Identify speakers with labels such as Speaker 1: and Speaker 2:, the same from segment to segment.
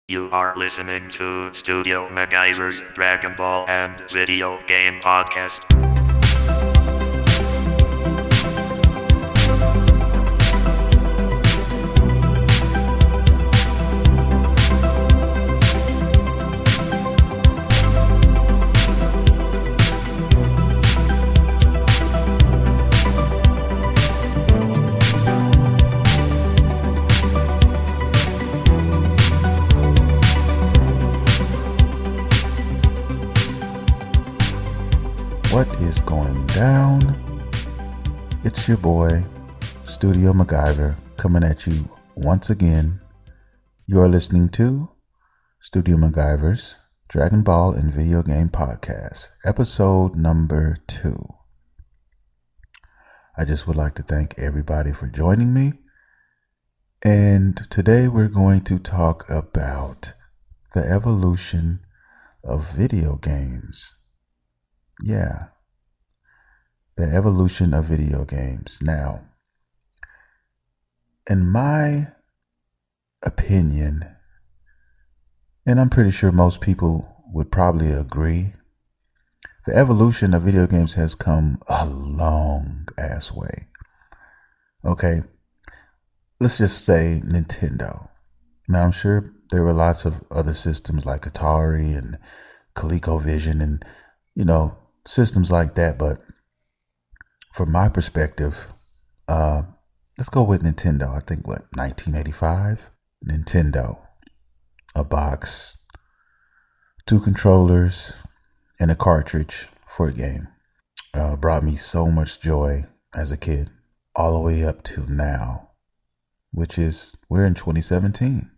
Speaker 1: You are listening to Studio Maguyver's Dragonball and Video Game Podcast.
Speaker 2: What is going down? It's your boy, Studio Maguyver, coming at you once again. You are listening to Studio Maguyver's Dragon Ball and Video Game Podcast, episode number 2. I just would like to thank everybody for joining me. And today we're going to talk about the evolution of video games. Yeah, the evolution of video games. Now, in my opinion, and I'm pretty sure most people would probably agree, the evolution of video games has come a long ass way. Okay, let's just say Nintendo. Now, I'm sure there were lots of other systems like Atari and ColecoVision and, systems like that, but from my perspective, let's go with Nintendo. I think 1985? Nintendo. A box, 2 controllers, and a cartridge for a game. Brought me so much joy as a kid, all the way up to now, which is, we're in 2017.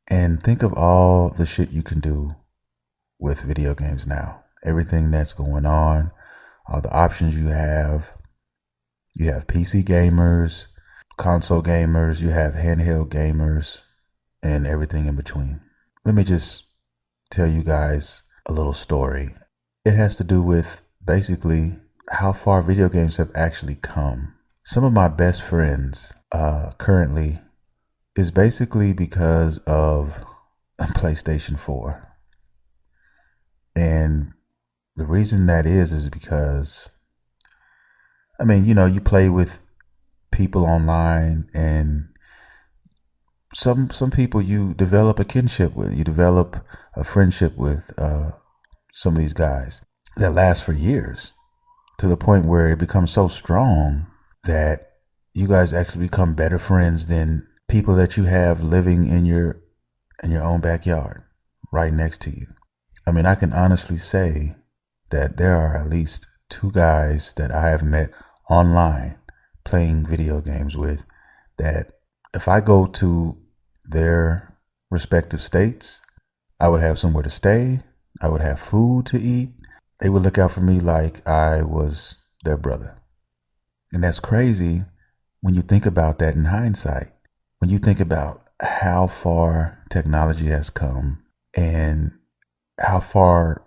Speaker 2: And think of all the shit you can do with video games now. Everything that's going on, all the options you have. You have PC gamers, console gamers, you have handheld gamers, and everything in between. Let me just tell you guys a little story. It has to do with basically how far video games have actually come. Some of my best friends currently is basically because of PlayStation 4. And the reason that is because, you play with people online, and some people you develop a kinship with, you develop a friendship with some of these guys that lasts for years, to the point where it becomes so strong that you guys actually become better friends than people that you have living in your own backyard, right next to you. I can honestly say that there are at least 2 guys that I have met online playing video games with, that if I go to their respective states, I would have somewhere to stay, I would have food to eat. They would look out for me like I was their brother. And that's crazy when you think about that in hindsight. When you think about how far technology has come and how far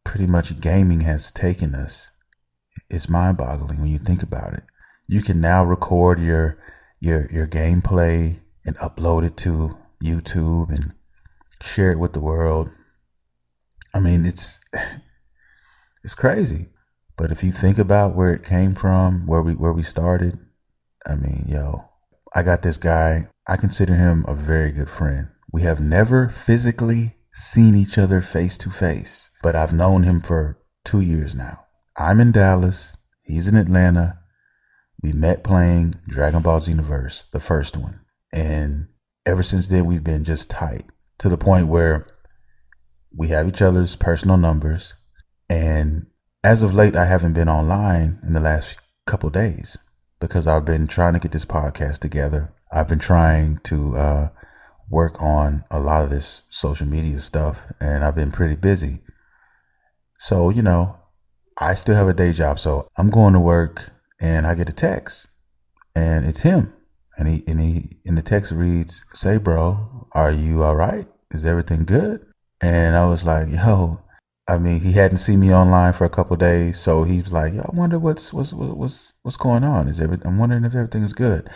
Speaker 2: pretty much gaming has taken us, it's mind-boggling when you think about it. You can now record your gameplay and upload it to YouTube and share it with the world. It's crazy. But if you think about where it came from, where we started, I got this guy. I consider him a very good friend. We have never physically seen each other face to face, but I've known him for 2 years now. I'm in Dallas. He's in Atlanta. We met playing Dragon Ball Xenoverse, the first one. And ever since then, we've been just tight, to the point where we have each other's personal numbers. And as of late, I haven't been online in the last couple days because I've been trying to get this podcast together. I've been trying to work on a lot of this social media stuff, and I've been pretty busy. So, I still have a day job. So I'm going to work and I get a text, and it's him. And he in the text reads, "Say, bro, are you all right? Is everything good?" And I was like, yo, he hadn't seen me online for a couple of days. So he was like, yo, I wonder what's going on. I'm wondering if everything is good.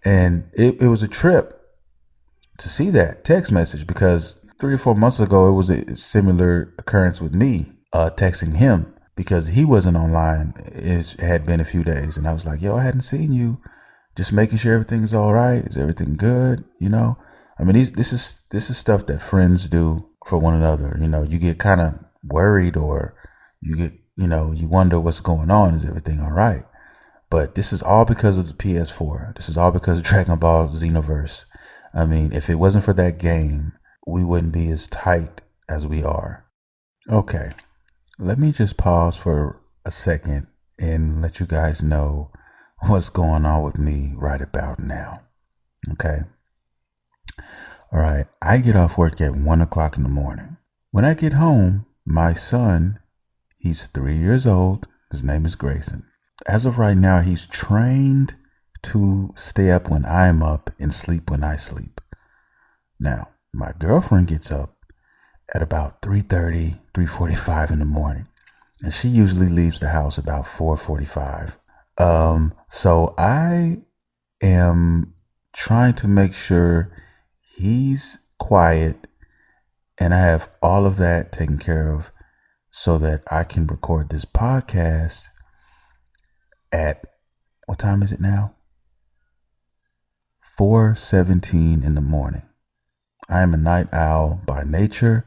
Speaker 2: And it was a trip to see that text message, because 3 or 4 months ago, it was a similar occurrence with me texting him because he wasn't online. It had been a few days, and I was like, yo, I hadn't seen you. Just making sure everything's all right. Is everything good? I mean, this is stuff that friends do for one another. You get kind of worried, or you get, you wonder what's going on. Is everything all right? But this is all because of the PS4. This is all because of Dragon Ball Xenoverse. I mean, if it wasn't for that game, we wouldn't be as tight as we are. Okay, let me just pause for a second and let you guys know what's going on with me right about now. Okay. All right. I get off work at 1 o'clock in the morning. When I get home, my son, he's 3 years old. His name is Grayson. As of right now, he's trained to stay up when I'm up and sleep when I sleep. Now, my girlfriend gets up at about 3:30, 3:45 in the morning, and she usually leaves the house about 4:45. So I am trying to make sure he's quiet and I have all of that taken care of so that I can record this podcast at, what time is it now? 4:17 in the morning. I am a night owl by nature.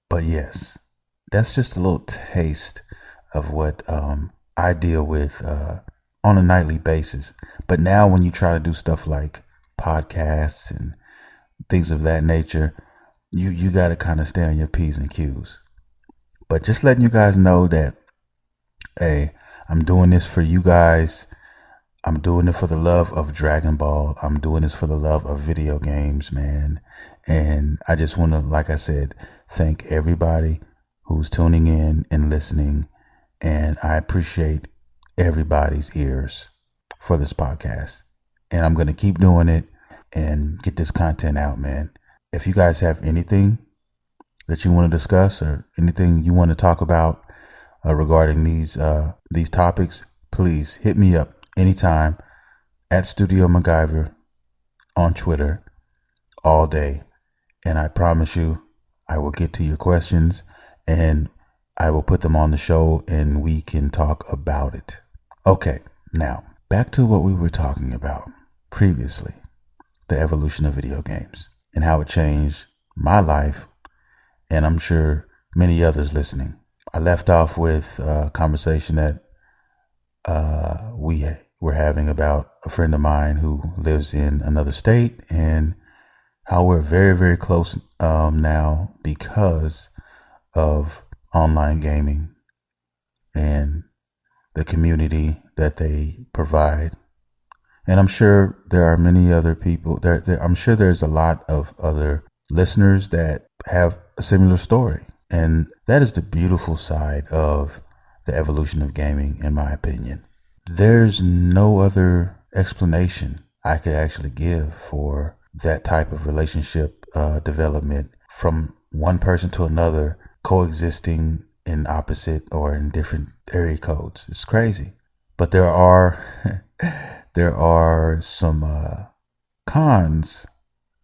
Speaker 2: But yes, that's just a little taste of what I deal with on a nightly basis. But now when you try to do stuff like podcasts and things of that nature, you got to kind of stay on your P's and Q's. But just letting you guys know that, hey, I'm doing this for you guys. I'm doing it for the love of Dragon Ball. I'm doing this for the love of video games, man. And I just want to, like I said, thank everybody who's tuning in and listening. And I appreciate everybody's ears for this podcast. And I'm going to keep doing it and get this content out, man. If you guys have anything that you want to discuss or anything you want to talk about regarding these topics, please hit me up anytime at Studio Maguyver on Twitter all day. And I promise you, I will get to your questions and I will put them on the show and we can talk about it. Okay, now back to what we were talking about previously, the evolution of video games and how it changed my life, and I'm sure many others listening. I left off with a conversation that we were having about a friend of mine who lives in another state and how we're very, very close now because of online gaming and the community that they provide. And I'm sure there are many other people I'm sure there's a lot of other listeners that have a similar story. And that is the beautiful side of the evolution of gaming, in my opinion. There's no other explanation I could actually give for that type of relationship development from one person to another, coexisting in opposite or in different area codes. It's crazy. But there are some cons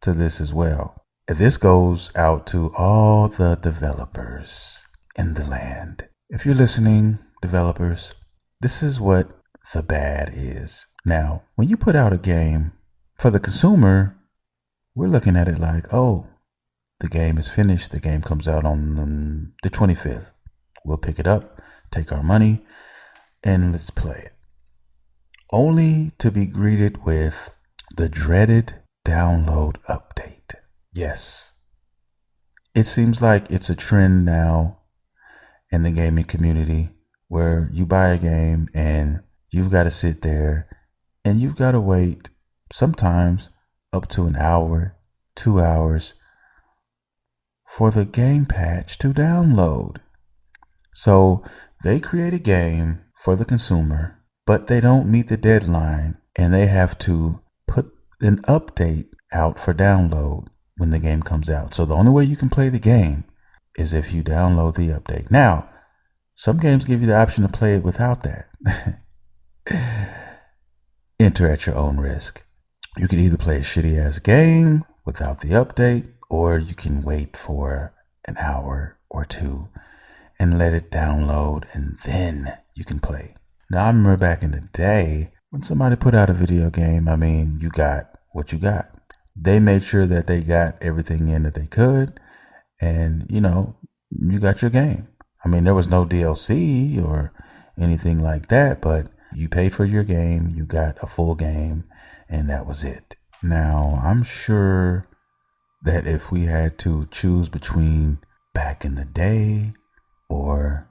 Speaker 2: to this as well. This goes out to all the developers in the land. If you're listening, developers, this is what the bad is. Now, when you put out a game for the consumer, we're looking at it like, oh, the game is finished. The game comes out on the 25th. We'll pick it up, take our money, and let's play it. Only to be greeted with the dreaded download update. Yes. It seems like it's a trend now in the gaming community where you buy a game and you've got to sit there and you've got to wait sometimes up to an hour, 2 hours for the game patch to download. So they create a game for the consumer, but they don't meet the deadline and they have to put an update out for download when the game comes out. So the only way you can play the game is if you download the update. Now, some games give you the option to play it without that. Enter at your own risk. You can either play a shitty ass game without the update, or you can wait for an hour or two and let it download, and then you can play. Now, I remember back in the day when somebody put out a video game, you got what you got. They made sure that they got everything in that they could, and you got your game. There was no DLC or anything like that, but you paid for your game, you got a full game, and that was it. Now, I'm sure that if we had to choose between back in the day or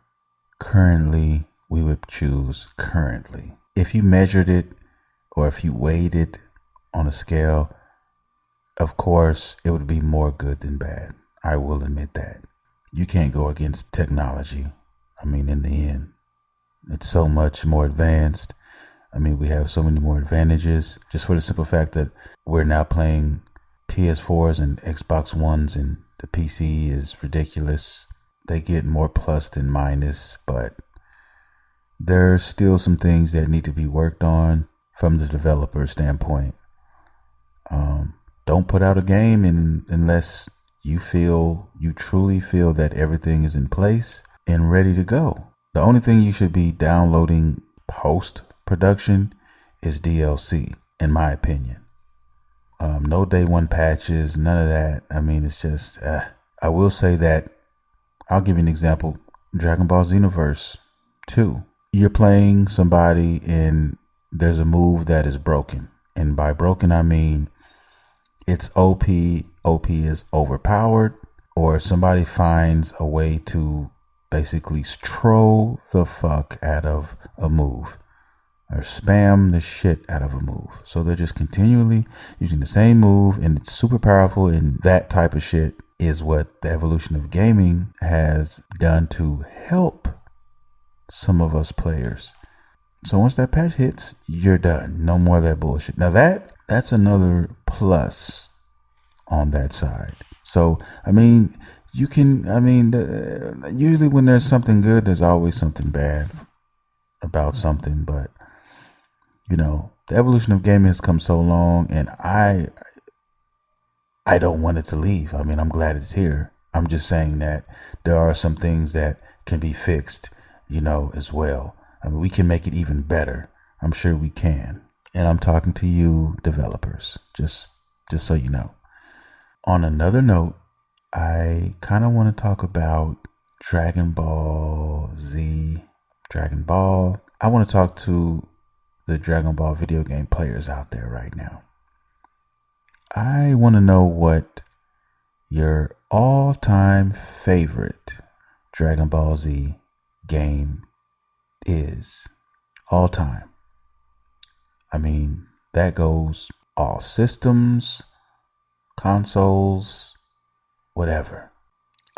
Speaker 2: currently, we would choose currently. If you measured it or if you weighed it on a scale, of course, it would be more good than bad. I will admit that. You can't go against technology. In the end, it's so much more advanced. We have so many more advantages just for the simple fact that we're now playing PS4s and Xbox Ones, and the PC is ridiculous. They get more plus than minus, but there's still some things that need to be worked on from the developer standpoint. Don't put out a game unless you truly feel that everything is in place and ready to go. The only thing you should be downloading post-production is DLC, in my opinion. No day one patches, none of that. It's just, I will say that, I'll give you an example. Dragon Ball Xenoverse 2. You're playing somebody and there's a move that is broken. And by broken, it's OP. OP is overpowered, or somebody finds a way to basically stroll the fuck out of a move or spam the shit out of a move. So they're just continually using the same move, and it's super powerful, and that type of shit is what the evolution of gaming has done to help some of us players. So once that patch hits, you're done. No more of that bullshit. Now that's another plus on that side. So, you can, usually when there's something good, there's always something bad about something, but the evolution of gaming has come so long, and I don't want it to leave. I'm glad it's here. I'm just saying that there are some things that can be fixed, as well. We can make it even better. I'm sure we can. And I'm talking to you developers, just so you know. On another note, I kind of want to talk about Dragon Ball Z, Dragon Ball. I want to talk to the Dragon Ball video game players out there right now. I want to know what your all-time favorite Dragon Ball Z game is. All time. That goes all systems, consoles, whatever.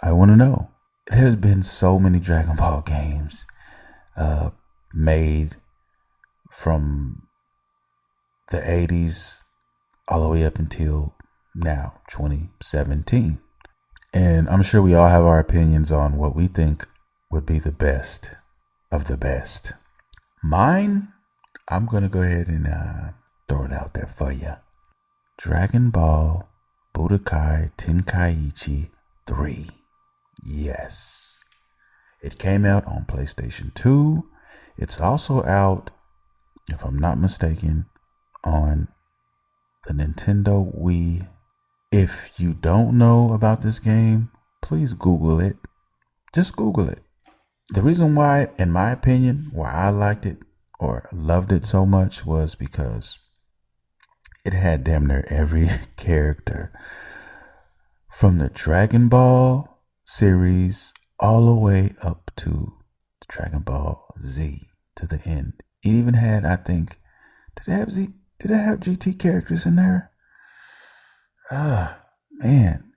Speaker 2: I want to know. There's been so many Dragon Ball games made from the 80s all the way up until now, 2017. And I'm sure we all have our opinions on what we think would be the best of the best. Mine, I'm going to go ahead and throw it out there for you. Dragon Ball Budokai Tenkaichi 3. Yes. It came out on PlayStation 2. It's also out, if I'm not mistaken, on the Nintendo Wii. If you don't know about this game, please Google it. Just Google it. The reason why, in my opinion, why I liked it or loved it so much was because it had damn near every character from the Dragon Ball series all the way up to Dragon Ball Z to the end. It even had, I think, did it have GT characters in there? Man,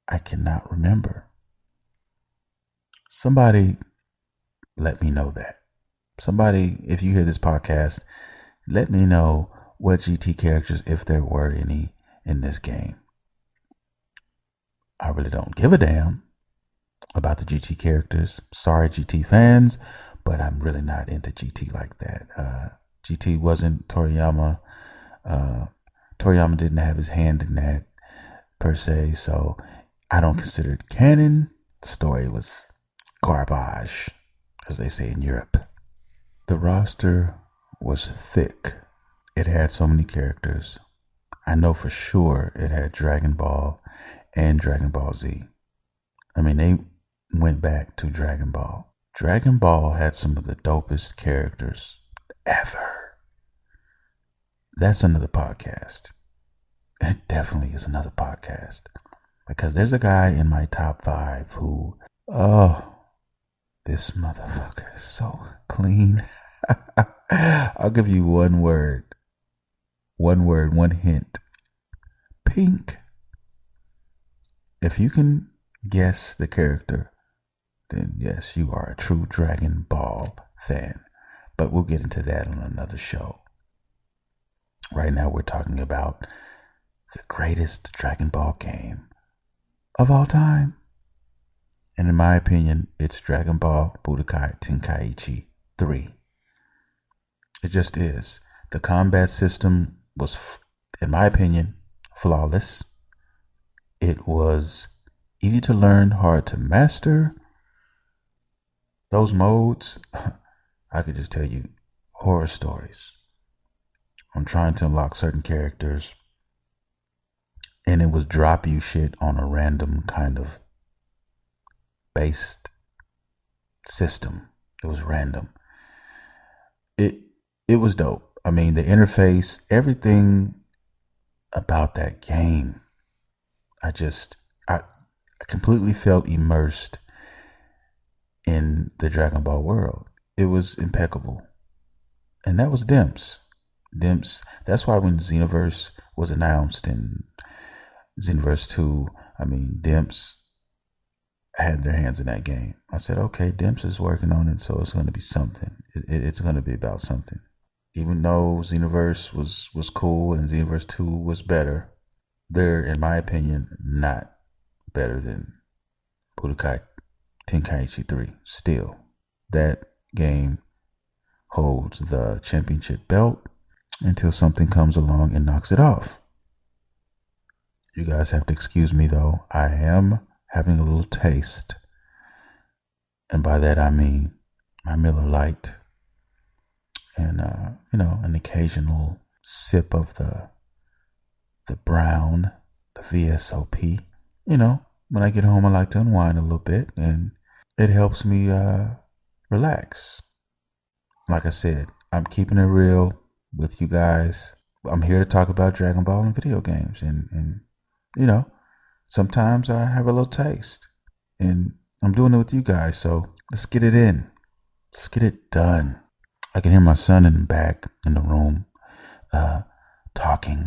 Speaker 2: I cannot remember. Somebody let me know that. Somebody, if you hear this podcast, let me know what GT characters, if there were any, in this game. I really don't give a damn about the GT characters. Sorry, GT fans, but I'm really not into GT like that. GT wasn't Toriyama. Toriyama didn't have his hand in that. per se, so I don't consider it canon. The story was garbage, as they say in Europe. The roster was thick. It had so many characters. I know for sure it had Dragon Ball and Dragon Ball Z. I mean, they went back to Dragon Ball. Dragon Ball had some of the dopest characters ever. That's another podcast. It definitely is another podcast. Because there's a guy in my top 5 who, this motherfucker is so clean. I'll give you one word. One hint. Pink. If you can guess the character, then yes, you are a true Dragon Ball fan. But we'll get into that on another show. Right now we're talking about the greatest Dragon Ball game of all time. And in my opinion, it's Dragon Ball Budokai Tenkaichi 3. It just is. The combat system was, in my opinion, flawless. It was easy to learn, hard to master. Those modes, I could just tell you horror stories. I'm trying to unlock certain characters, and it was drop you shit on a random kind of based system. It was random. It was dope. I mean, the interface, everything about that game, I completely felt immersed in the Dragon Ball world. It was impeccable. And that was Dimps. That's why when Xenoverse was announced in Xenoverse 2, I mean, Dimps had their hands in that game. I said, okay, Dimps is working on it, so it's going to be something. It's going to be about something. Even though Xenoverse was cool and Xenoverse 2 was better, they're, in my opinion, not better than Budokai Tenkaichi 3. Still, that game holds the championship belt until something comes along and knocks it off. You guys have to excuse me though. I am having a little taste. And by that I mean my Miller Lite and an occasional sip of the brown, the VSOP. When I get home I like to unwind a little bit and it helps me relax. Like I said, I'm keeping it real with you guys. I'm here to talk about Dragon Ball and video games and sometimes I have a little taste and I'm doing it with you guys. So let's get it in. Let's get it done. I can hear my son in the back in the room talking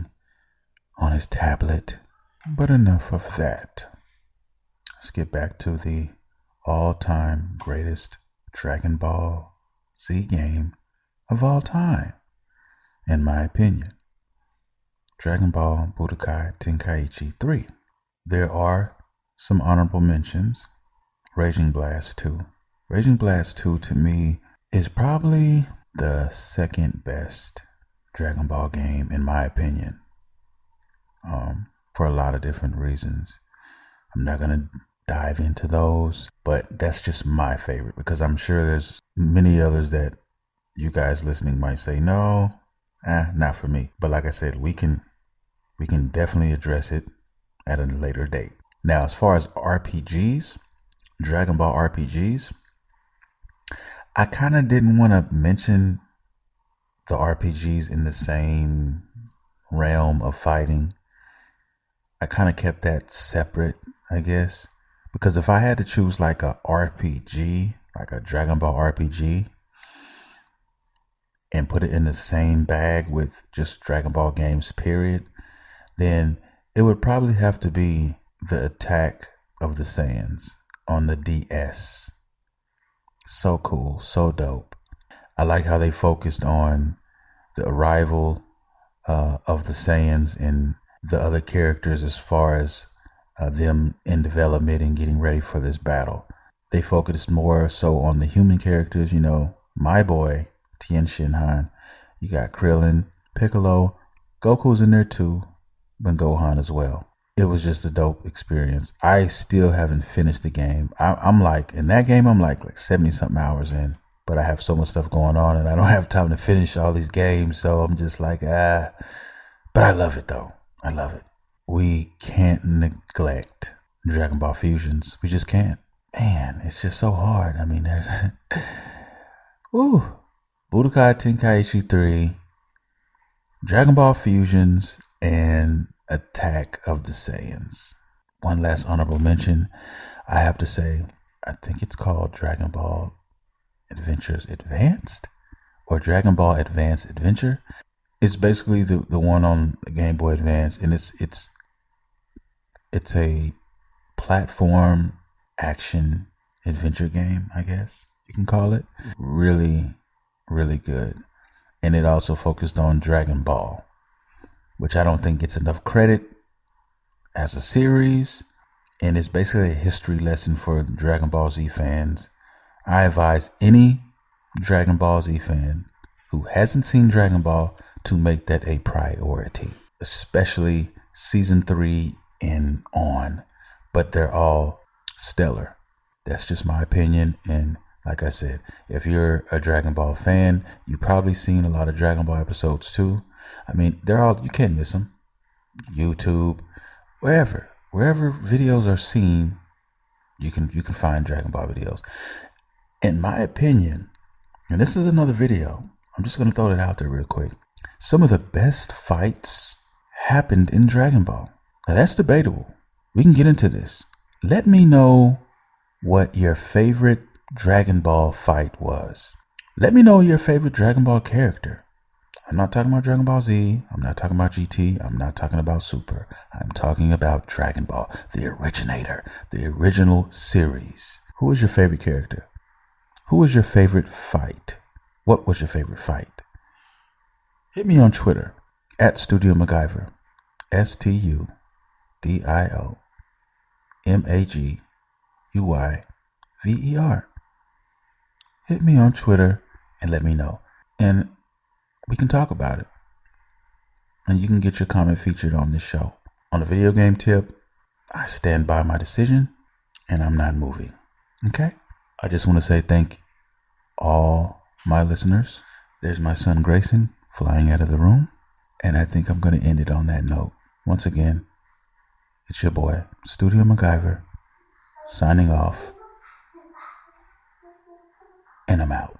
Speaker 2: on his tablet. But enough of that. Let's get back to the all-time greatest Dragon Ball Z game of all time, in my opinion. Dragon Ball Budokai Tenkaichi 3. There are some honorable mentions. Raging Blast 2. Raging Blast 2 to me is probably the second best Dragon Ball game in my opinion. For a lot of different reasons. I'm not going to dive into those, but that's just my favorite because I'm sure there's many others that you guys listening might say, no, not for me. But like I said, we can definitely address it at a later date. Now, as far as RPGs, Dragon Ball RPGs, I kind of didn't want to mention the RPGs in the same realm of fighting. I kind of kept that separate, I guess, because if I had to choose like a RPG, like a Dragon Ball RPG, and put it in the same bag with just Dragon Ball games, period, then it would probably have to be the Attack of the Saiyans on the DS. So cool, so dope. I like how they focused on the arrival of the Saiyans and the other characters as far as them in development and getting ready for this battle. They focused more so on the human characters, my boy, Tien Shinhan. You got Krillin, Piccolo, Goku's in there too, but Gohan as well. it was just a dope experience. I still haven't finished the game. I'm like, in that game, I'm like 70 something hours in, but I have so much stuff going on and I don't have time to finish all these games. So I'm just like, but I love it though. I love it. We can't neglect Dragon Ball Fusions. We just can't. Man, it's just so hard. I mean, there's, Budokai Tenkaichi 3, Dragon Ball Fusions, and Attack of the Saiyans. One last honorable mention, I have to say, I think it's called Dragon Ball Adventures Advanced or Dragon Ball Advanced Adventure. It's basically the one on the Game Boy Advance, and it's a platform action adventure game, I guess you can call it. Really, really good. And it also focused on Dragon Ball, which I don't think gets enough credit as a series. And it's basically a history lesson for Dragon Ball Z fans. I advise any Dragon Ball Z fan who hasn't seen Dragon Ball to make that a priority, especially season 3 and on. But they're all stellar. That's just my opinion. And like I said, if you're a Dragon Ball fan, you've probably seen a lot of Dragon Ball episodes too. I mean, they're all, you can't miss them. YouTube, wherever videos are seen, you can find Dragon Ball videos. In my opinion, and this is another video, I'm just going to throw it out there real quick. Some of the best fights happened in Dragon Ball. Now that's debatable. We can get into this. Let me know what your favorite Dragon Ball fight was. Let me know your favorite Dragon Ball character. I'm not talking about Dragon Ball Z. I'm not talking about GT. I'm not talking about Super. I'm talking about Dragon Ball, the originator, the original series. Who is your favorite character? Who was your favorite fight? What was your favorite fight? Hit me on Twitter at Studio Maguyver. StuDioMaguyver. Hit me on Twitter and let me know. And we can talk about it. And you can get your comment featured on this show. On the video game tip, I stand by my decision and I'm not moving. Okay? I just want to say thank all my listeners. There's my son Grayson flying out of the room. And I think I'm going to end it on that note. Once again, it's your boy, Studio Maguyver, signing off. And I'm out.